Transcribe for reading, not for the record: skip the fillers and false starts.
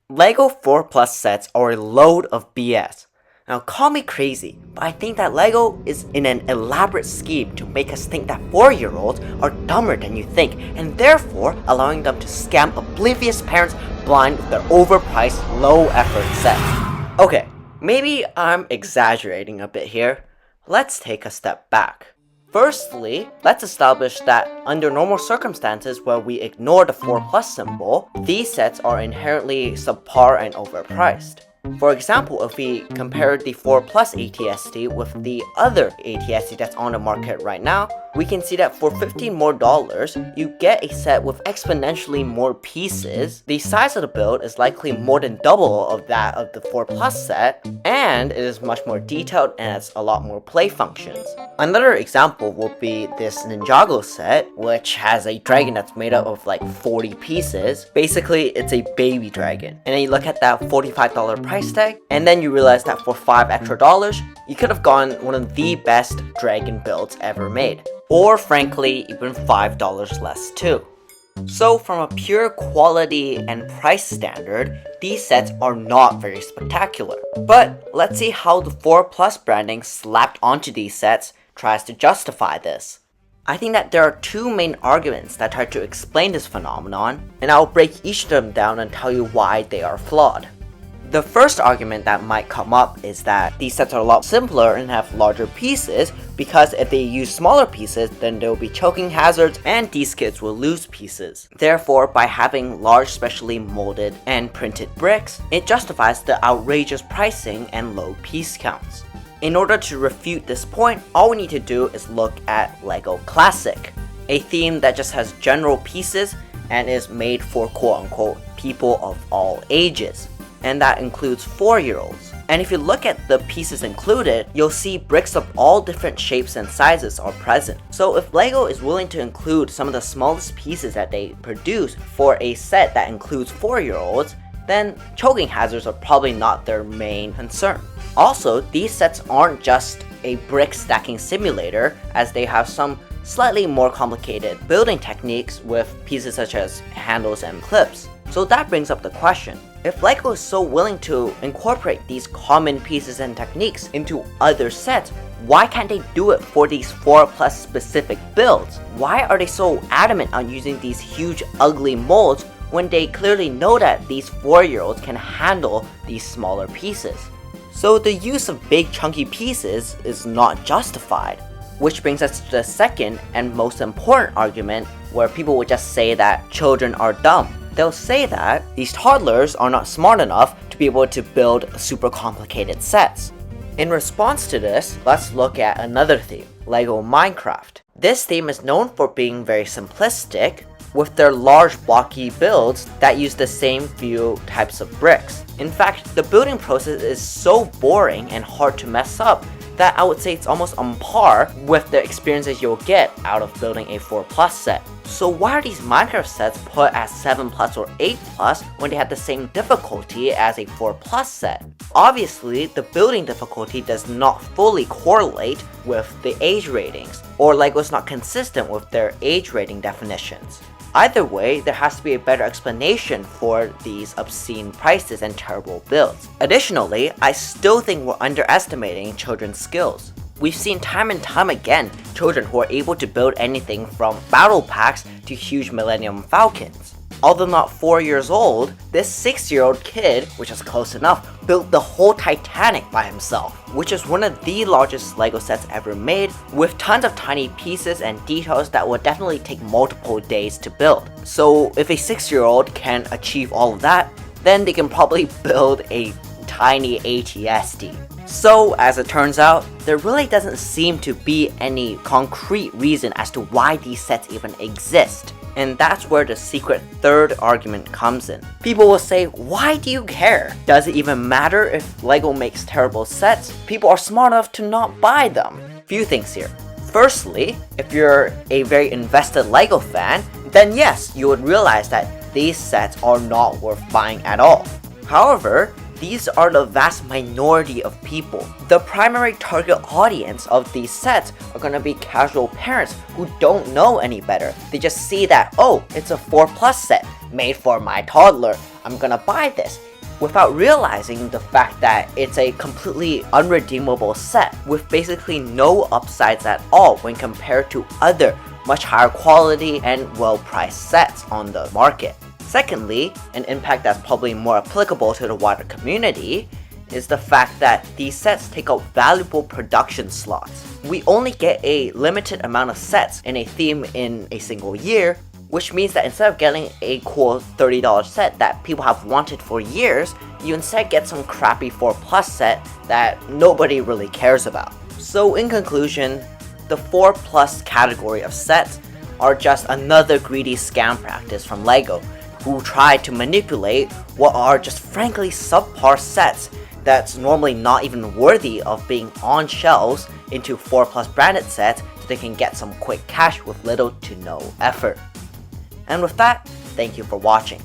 LEGO 4 Plus sets are a load of BS. Now call me crazy, but I think that LEGO is in an elaborate scheme to make us think that 4-year-olds are dumber than you think, and therefore allowing them to scam oblivious parents blind with their overpriced, low-effort sets. Okay, maybe I'm exaggerating a bit here. Let's take a step back. Firstly, let's establish that under normal circumstances where we ignore the 4 plus symbol, these sets are inherently subpar and overpriced. For example, if we compare the 4 Plus ATST with the other ATST that's on the market right now, we can see that for $15 more, you get a set with exponentially more pieces. The size of the build is likely more than double of that of the 4 Plus set, and it is much more detailed and has a lot more play functions. Another example would be this Ninjago set, which has a dragon that's made up of like 40 pieces. Basically, it's a baby dragon. And then you look at that $45 price tag, and then you realize that for $5 extra, you could have gotten one of the best dragon builds ever made. Or frankly, even $5 less too. So from a pure quality and price standard, these sets are not very spectacular. But let's see how the 4 Plus branding slapped onto these sets tries to justify this. I think that there are two main arguments that try to explain this phenomenon, and I'll break each of them down and tell you why they are flawed. The first argument that might come up is that these sets are a lot simpler and have larger pieces, because if they use smaller pieces, then there will be choking hazards and these kids will lose pieces. Therefore, by having large specially molded and printed bricks, it justifies the outrageous pricing and low piece counts. In order to refute this point, all we need to do is look at LEGO Classic, a theme that just has general pieces and is made for quote-unquote people of all ages. And that includes 4-year-olds. And if you look at the pieces included, you'll see bricks of all different shapes and sizes are present. So if LEGO is willing to include some of the smallest pieces that they produce for a set that includes 4-year-olds, then choking hazards are probably not their main concern. Also, these sets aren't just a brick stacking simulator, as they have some slightly more complicated building techniques with pieces such as handles and clips. So that brings up the question, if LEGO is so willing to incorporate these common pieces and techniques into other sets, why can't they do it for these 4 Plus specific builds? Why are they so adamant on using these huge ugly molds when they clearly know that these 4-year-olds can handle these smaller pieces? So the use of big chunky pieces is not justified. Which brings us to the second and most important argument, where people would just say that children are dumb. They'll say that these toddlers are not smart enough to be able to build super complicated sets. In response to this, let's look at another theme, LEGO Minecraft. This theme is known for being very simplistic, with their large blocky builds that use the same few types of bricks. In fact, the building process is so boring and hard to mess up that I would say it's almost on par with the experiences you'll get out of building a 4 Plus set. So why are these Minecraft sets put as 7 Plus or 8 Plus when they have the same difficulty as a 4 Plus set? Obviously, the building difficulty does not fully correlate with the age ratings, or LEGO's not consistent with their age rating definitions. Either way, there has to be a better explanation for these obscene prices and terrible builds. Additionally, I still think we're underestimating children's skills. We've seen time and time again children who are able to build anything from battle packs to huge Millennium Falcons. Although not 4 years old, this 6-year-old kid, which is close enough, built the whole Titanic by himself, which is one of the largest LEGO sets ever made, with tons of tiny pieces and details that will definitely take multiple days to build. So if a 6-year-old can achieve all of that, then they can probably build a tiny ATST. So as it turns out, there really doesn't seem to be any concrete reason as to why these sets even exist. And that's where the secret third argument comes in. People will say, why do you care? Does it even matter if LEGO makes terrible sets? People are smart enough to not buy them. Few things here. Firstly, if you're a very invested LEGO fan, then yes, you would realize that these sets are not worth buying at all. However, these are the vast minority of people. The primary target audience of these sets are gonna be casual parents who don't know any better. They just see that, oh, it's a 4 Plus set made for my toddler. I'm gonna buy this. without realizing the fact that it's a completely unredeemable set with basically no upsides at all when compared to other much higher quality and well-priced sets on the market. Secondly, an impact that's probably more applicable to the wider community is the fact that these sets take up valuable production slots. We only get a limited amount of sets in a theme in a single year, which means that instead of getting a cool $30 set that people have wanted for years, you instead get some crappy 4+ set that nobody really cares about. So in conclusion, the 4+ category of sets are just another greedy scam practice from LEGO, who try to manipulate what are just frankly subpar sets that's normally not even worthy of being on shelves into 4+ branded sets so they can get some quick cash with little to no effort. And with that, thank you for watching.